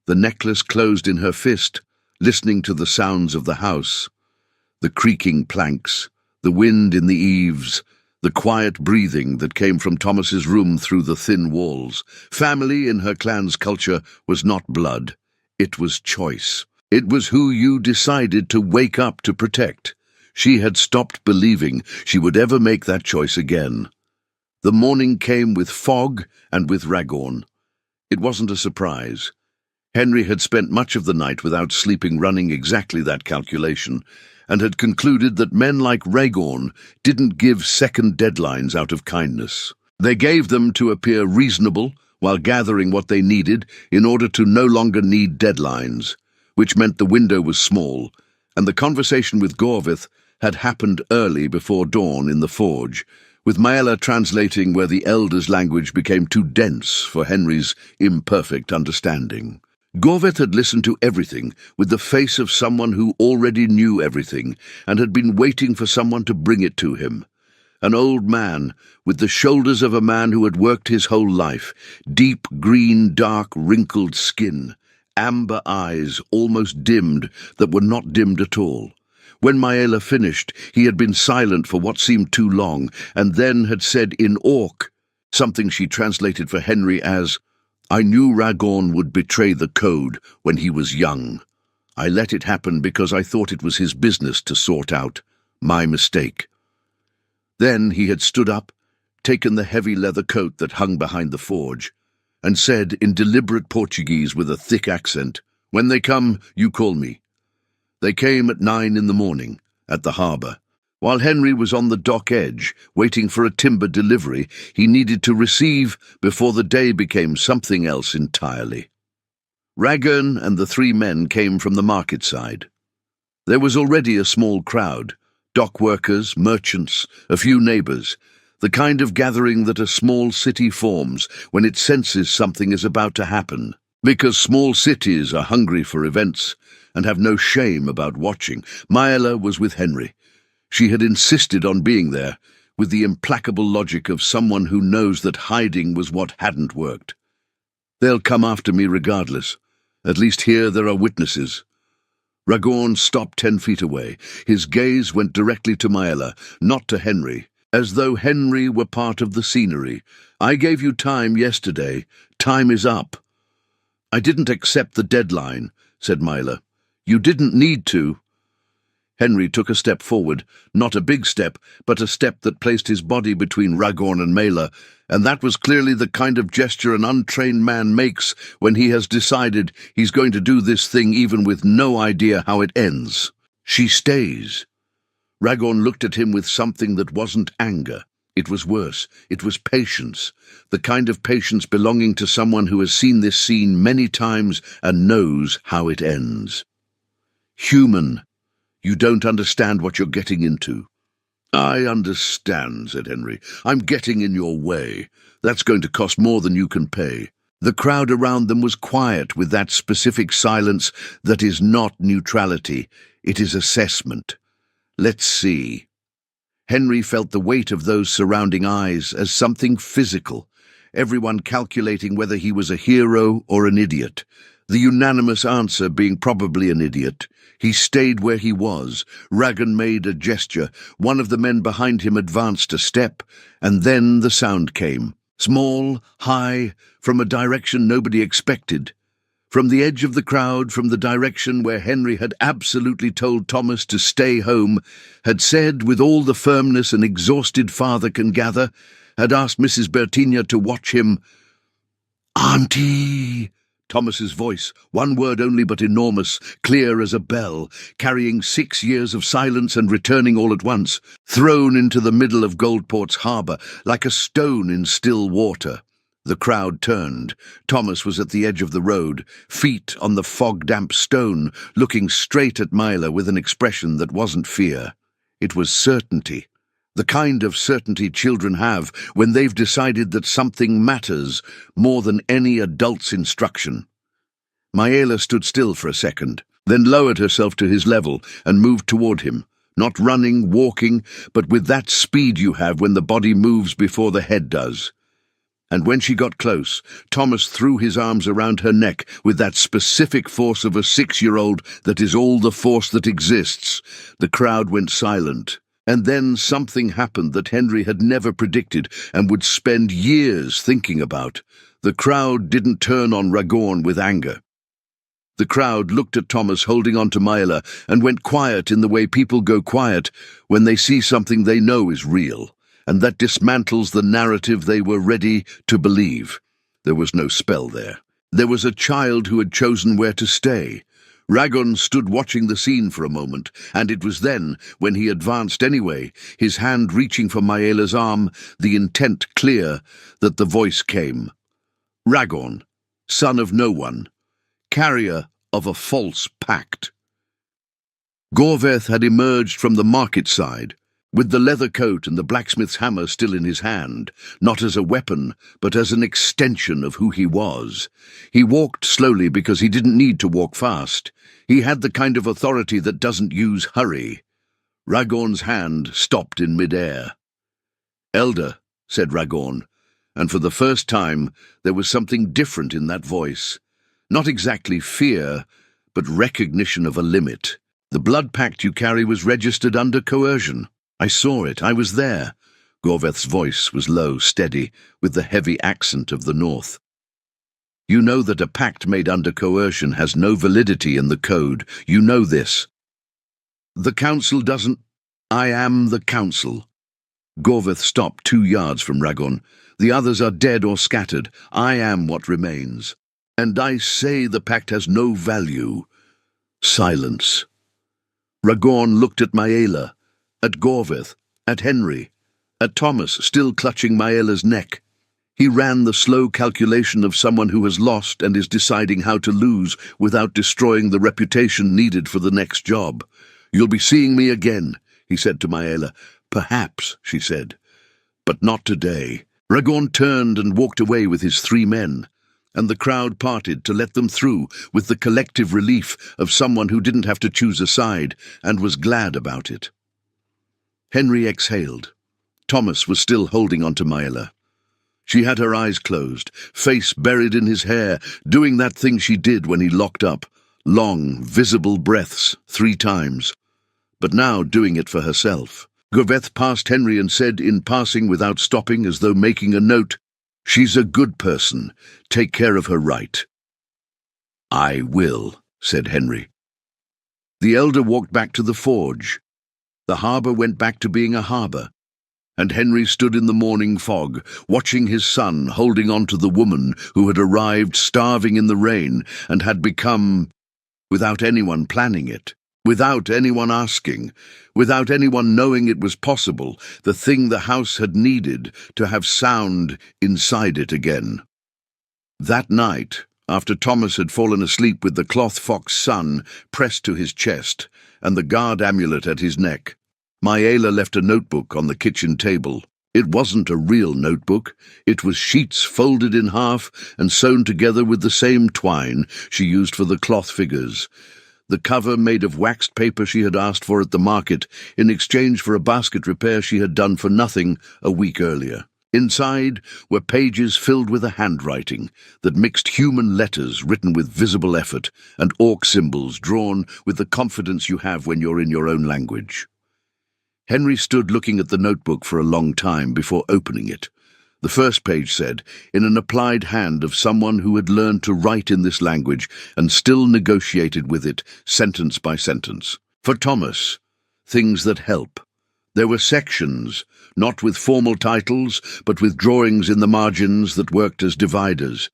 the necklace closed in her fist, listening to the sounds of the house. The creaking planks, the wind in the eaves, the quiet breathing that came from Thomas's room through the thin walls. Family in her clan's culture was not blood. It was choice. It was who you decided to wake up to protect. She had stopped believing she would ever make that choice again. The morning came with fog and with Ragorn. It wasn't a surprise. Henry had spent much of the night without sleeping running exactly that calculation, and had concluded that men like Ragorn didn't give second deadlines out of kindness. They gave them to appear reasonable while gathering what they needed in order to no longer need deadlines, which meant the window was small, and the conversation with Gorveth had happened early before dawn in the forge, with Maella translating where the elders' language became too dense for Henry's imperfect understanding. Gorveth had listened to everything with the face of someone who already knew everything and had been waiting for someone to bring it to him. An old man, with the shoulders of a man who had worked his whole life, deep green, dark, wrinkled skin, amber eyes almost dimmed that were not dimmed at all. When Maella finished, he had been silent for what seemed too long, and then had said in Orc, something she translated for Henry as, "I knew Ragorn would betray the code when he was young. I let it happen because I thought it was his business to sort out. My mistake." Then he had stood up, taken the heavy leather coat that hung behind the forge, and said in deliberate Portuguese with a thick accent, "When they come, you call me." They came at 9 in the morning, at the harbour. While Henry was on the dock edge, waiting for a timber delivery he needed to receive before the day became something else entirely. Ragone and the 3 men came from the market side. There was already a small crowd, dock workers, merchants, a few neighbours, the kind of gathering that a small city forms when it senses something is about to happen. Because small cities are hungry for events and have no shame about watching, Maela was with Henry. She had insisted on being there, with the implacable logic of someone who knows that hiding was what hadn't worked. They'll come after me regardless. At least here there are witnesses. Ragone stopped 10 feet away. His gaze went directly to Maela, not to Henry, as though Henry were part of the scenery. "I gave you time yesterday. Time is up." "I didn't accept the deadline," said Maela. "You didn't need to." Henry took a step forward, not a big step, but a step that placed his body between Ragone and Maela, and that was clearly the kind of gesture an untrained man makes when he has decided he's going to do this thing even with no idea how it ends. "She stays." Ragone looked at him with something that wasn't anger. It was worse. It was patience, the kind of patience belonging to someone who has seen this scene many times and knows how it ends. "Human. You don't understand what you're getting into." "I understand," said Henry. "I'm getting in your way. That's going to cost more than you can pay." The crowd around them was quiet with that specific silence that is not neutrality, it is assessment. "Let's see." Henry felt the weight of those surrounding eyes as something physical, everyone calculating whether he was a hero or an idiot. The unanimous answer being probably an idiot. He stayed where he was. Ragone made a gesture. One of the men behind him advanced a step, and then the sound came. Small, high, from a direction nobody expected. From the edge of the crowd, from the direction where Henry had absolutely told Thomas to stay home, had said with all the firmness an exhausted father can gather, had asked Mrs. Bertigna to watch him. "Auntie!" Thomas's voice, one word only but enormous, clear as a bell, carrying 6 years of silence and returning all at once, thrown into the middle of Goldport's harbour, like a stone in still water. The crowd turned. Thomas was at the edge of the road, feet on the fog-damp stone, looking straight at Maela with an expression that wasn't fear. It was certainty. The kind of certainty children have when they've decided that something matters more than any adult's instruction. Maela stood still for a second, then lowered herself to his level and moved toward him, not running, walking, but with that speed you have when the body moves before the head does. And when she got close, Thomas threw his arms around her neck with that specific force of a 6-year-old that is all the force that exists. The crowd went silent. And then something happened that Henry had never predicted and would spend years thinking about. The crowd didn't turn on Ragone with anger. The crowd looked at Thomas holding on to Maela and went quiet in the way people go quiet when they see something they know is real, and that dismantles the narrative they were ready to believe. There was no spell there. There was a child who had chosen where to stay. Ragone stood watching the scene for a moment, and it was then, when he advanced anyway, his hand reaching for Maela's arm, the intent clear, that the voice came. Ragone, son of no one, carrier of a false pact. Gorveth had emerged from the market side, with the leather coat and the blacksmith's hammer still in his hand, not as a weapon, but as an extension of who he was. He walked slowly because he didn't need to walk fast. He had the kind of authority that doesn't use hurry. Ragone's hand stopped in mid-air. "Elder," said Ragone, and for the first time there was something different in that voice. Not exactly fear, but recognition of a limit. "The blood pact you carry was registered under coercion. I saw it. I was there." Gorveth's voice was low, steady, with the heavy accent of the North. "You know that a pact made under coercion has no validity in the code. You know this." "The council doesn't—" "I am the council." Gorveth stopped 2 yards from Ragorn. The others are dead or scattered. I am what remains. And I say the pact has no value. Silence. Ragorn looked at Maela, at Gorveth, at Henry, at Thomas, still clutching Maela's neck. He ran the slow calculation of someone who has lost and is deciding how to lose without destroying the reputation needed for the next job. "You'll be seeing me again," he said to Maela. "Perhaps," she said, "but not today." Ragorn turned and walked away with his 3 men, and the crowd parted to let them through with the collective relief of someone who didn't have to choose a side and was glad about it. Henry exhaled. Thomas was still holding on to Maela. She had her eyes closed, face buried in his hair, doing that thing she did when he locked up. Long, visible breaths, 3 times. But now doing it for herself. Gorveth passed Henry and said in passing without stopping, as though making a note, "She's a good person. Take care of her right." "I will," said Henry. The elder walked back to the forge. The harbour went back to being a harbour, and Henry stood in the morning fog, watching his son holding on to the woman who had arrived starving in the rain and had become, without anyone planning it, without anyone asking, without anyone knowing it was possible, the thing the house had needed to have sound inside it again. That night, after Thomas had fallen asleep with the cloth fox sun pressed to his chest and the guard amulet at his neck, Maela left a notebook on the kitchen table. It wasn't a real notebook. It was sheets folded in half and sewn together with the same twine she used for the cloth figures. The cover made of waxed paper she had asked for at the market in exchange for a basket repair she had done for nothing a week earlier. Inside were pages filled with a handwriting that mixed human letters written with visible effort and orc symbols drawn with the confidence you have when you're in your own language. Henry stood looking at the notebook for a long time before opening it. The first page said, in an applied hand of someone who had learned to write in this language and still negotiated with it, sentence by sentence. For Thomas, things that help. There were sections, not with formal titles, but with drawings in the margins that worked as dividers.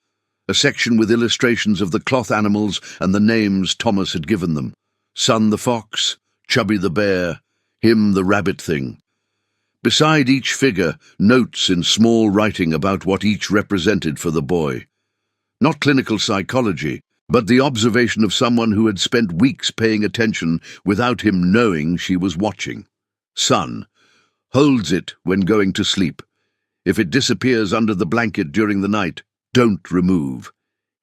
A section with illustrations of the cloth animals and the names Thomas had given them. Son the fox, Chubby the bear, him the rabbit thing. Beside each figure, notes in small writing about what each represented for the boy. Not clinical psychology, but the observation of someone who had spent weeks paying attention without him knowing she was watching. Son, holds it when going to sleep. If it disappears under the blanket during the night, don't remove.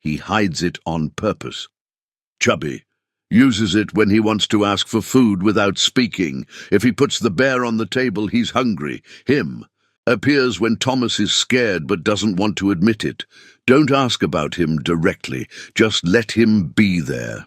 He hides it on purpose. Chubby, uses it when he wants to ask for food without speaking. If he puts the bear on the table, he's hungry. Him. Appears when Thomas is scared but doesn't want to admit it. Don't ask about him directly. Just let him be there.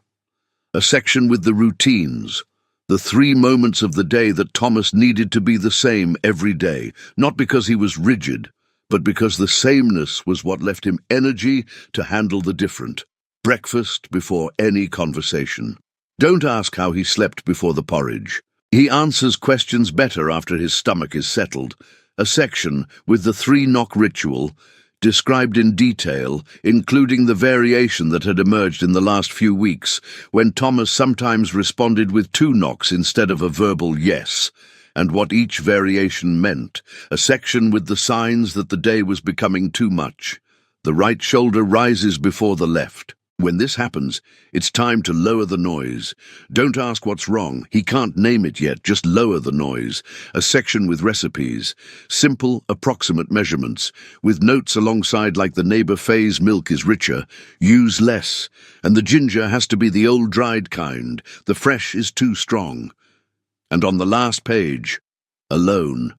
A section with the routines. The 3 moments of the day that Thomas needed to be the same every day. Not because he was rigid, but because the sameness was what left him energy to handle the different. Breakfast before any conversation. Don't ask how he slept before the porridge. He answers questions better after his stomach is settled. A section with the 3-knock ritual, described in detail, including the variation that had emerged in the last few weeks, when Thomas sometimes responded with 2 knocks instead of a verbal yes, and what each variation meant. A section with the signs that the day was becoming too much. The right shoulder rises before the left. When this happens, it's time to lower the noise. Don't ask what's wrong. He can't name it yet. Just lower the noise. A section with recipes. Simple, approximate measurements. With notes alongside like the neighbour Faye's milk is richer. Use less. And the ginger has to be the old dried kind. The fresh is too strong. And on the last page, alone.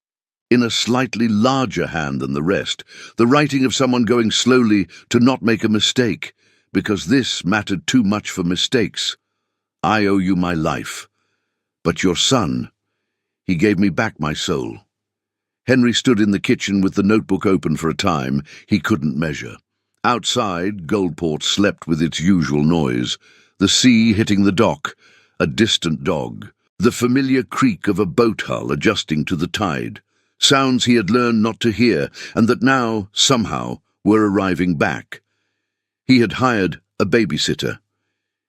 In a slightly larger hand than the rest. The writing of someone going slowly to not make a mistake. Because this mattered too much for mistakes. I owe you my life. But your son, he gave me back my soul. Henry stood in the kitchen with the notebook open for a time he couldn't measure. Outside, Goldport slept with its usual noise. The sea hitting the dock, a distant dog, the familiar creak of a boat hull adjusting to the tide. sounds he had learned not to hear and that now, somehow, were arriving back. He had hired a babysitter.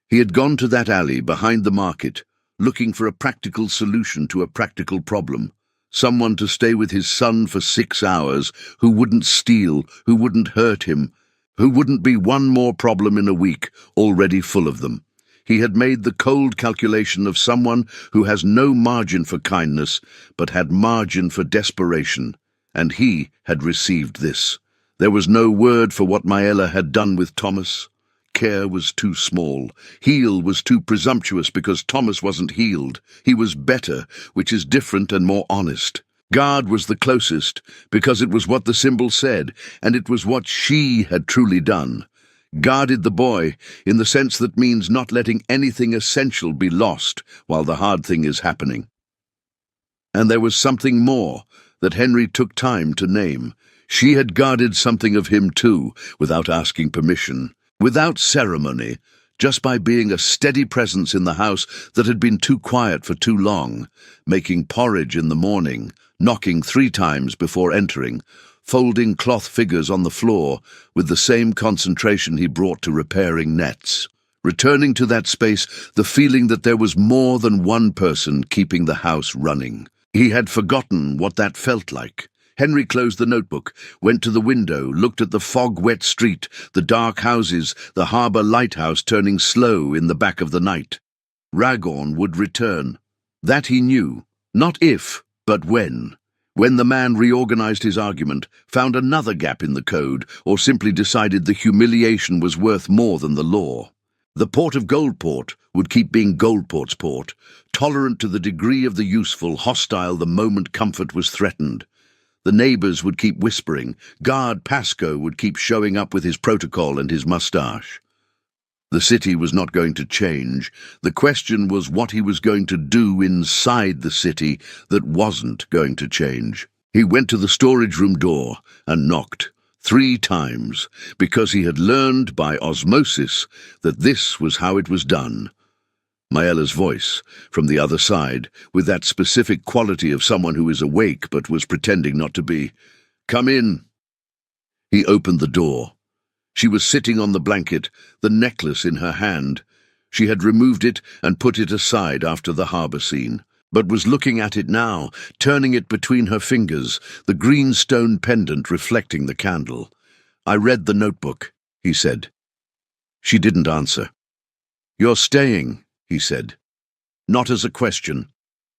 He had gone to that alley behind the market, looking for a practical solution to a practical problem. Someone to stay with his son for 6 hours, who wouldn't steal, who wouldn't hurt him, who wouldn't be one more problem in a week, already full of them. He had made the cold calculation of someone who has no margin for kindness, but had margin for desperation, and he had received this. There was no word for what Maela had done with Thomas. Care was too small. Heal was too presumptuous because Thomas wasn't healed. He was better, which is different and more honest. Guard was the closest, because it was what the symbol said, and it was what she had truly done. Guarded the boy, in the sense that means not letting anything essential be lost while the hard thing is happening. And there was something more that Henry took time to name. She had guarded something of him too, without asking permission, without ceremony, just by being a steady presence in the house that had been too quiet for too long, making porridge in the morning, knocking 3 times before entering, folding cloth figures on the floor with the same concentration he brought to repairing nets. Returning to that space, the feeling that there was more than one person keeping the house running. He had forgotten what that felt like. Henry closed the notebook, went to the window, looked at the fog-wet street, the dark houses, the harbour lighthouse turning slow in the back of the night. Ragorn would return. That he knew. Not if, but when. When the man reorganized his argument, found another gap in the code, or simply decided the humiliation was worth more than the law. The port of Goldport would keep being Goldport's port, tolerant to the degree of the useful, hostile the moment comfort was threatened. The neighbours would keep whispering. Guard Pascoe would keep showing up with his protocol and his moustache. The city was not going to change. The question was what he was going to do inside the city that wasn't going to change. He went to the storage room door and knocked 3 times, because he had learned by osmosis that this was how it was done. Maela's voice, from the other side, with that specific quality of someone who is awake but was pretending not to be. "Come in." He opened the door. She was sitting on the blanket, the necklace in her hand. She had removed it and put it aside after the harbour scene, but was looking at it now, turning it between her fingers, the green stone pendant reflecting the candle. "I read the notebook," he said. She didn't answer. "You're staying," he said. Not as a question,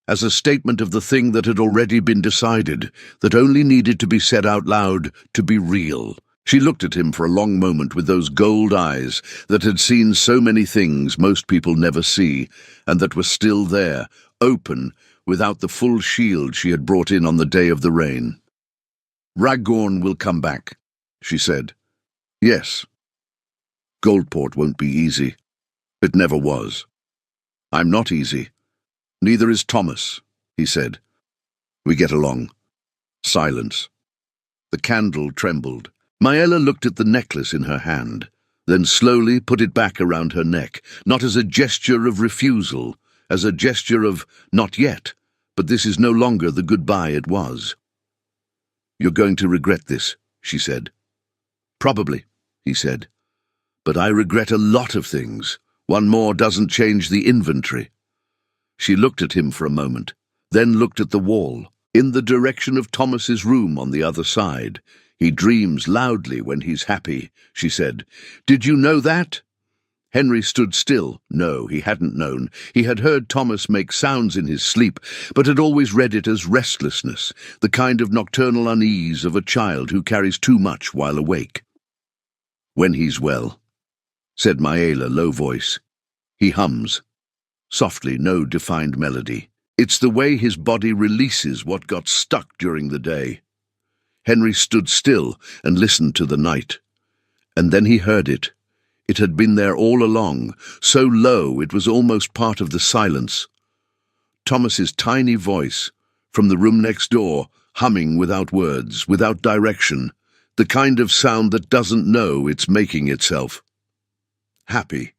as a statement of the thing that had already been decided, that only needed to be said out loud to be real. She looked at him for a long moment with those gold eyes that had seen so many things most people never see, and that were still there, open, without the full shield she had brought in on the day of the rain. "Ragorn will come back," she said. "Yes. Goldport won't be easy. It never was. I'm not easy. Neither is Thomas," he said. "We get along." Silence. The candle trembled. Maela looked at the necklace in her hand, then slowly put it back around her neck, not as a gesture of refusal, as a gesture of not yet, but this is no longer the goodbye it was. "You're going to regret this," she said. "Probably," he said. "But I regret a lot of things. One more doesn't change the inventory." She looked at him for a moment, then looked at the wall, in the direction of Thomas's room on the other side. "He dreams loudly when he's happy," she said. "Did you know that?" Henry stood still. No, he hadn't known. He had heard Thomas make sounds in his sleep, but had always read it as restlessness, the kind of nocturnal unease of a child who carries too much while awake. "When he's well," said Maela, low voice. "He hums. Softly, no defined melody. It's the way his body releases what got stuck during the day." Henry stood still and listened to the night. And then he heard it. It had been there all along, so low it was almost part of the silence. Thomas's tiny voice, from the room next door, humming without words, without direction, the kind of sound that doesn't know it's making itself. Happy.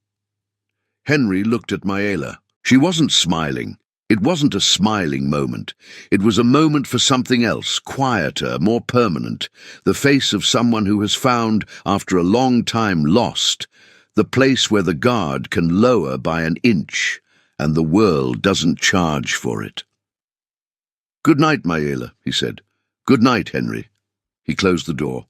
Henry looked at Maela. She wasn't smiling. It wasn't a smiling moment. It was a moment for something else, quieter, more permanent, the face of someone who has found, after a long time lost, the place where the guard can lower by an inch, and the world doesn't charge for it. "Good night, Mayela," he said. "Good night, Henry." He closed the door,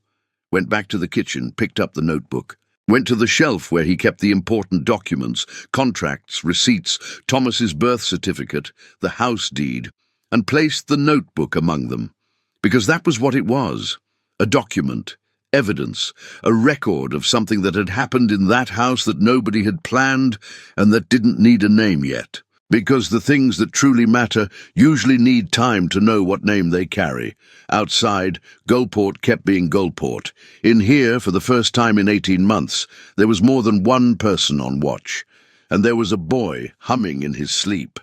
went back to the kitchen, picked up the notebook, went to the shelf where he kept the important documents, contracts, receipts, Thomas's birth certificate, the house deed, and placed the notebook among them, because that was what it was, a document, evidence, a record of something that had happened in that house that nobody had planned and that didn't need a name yet. Because the things that truly matter usually need time to know what name they carry. Outside, Gulport kept being Gulport. In here, for the first time in 18 months, there was more than one person on watch. And there was a boy humming in his sleep.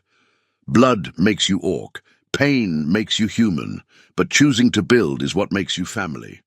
Blood makes you orc. Pain makes you human. But choosing to build is what makes you family.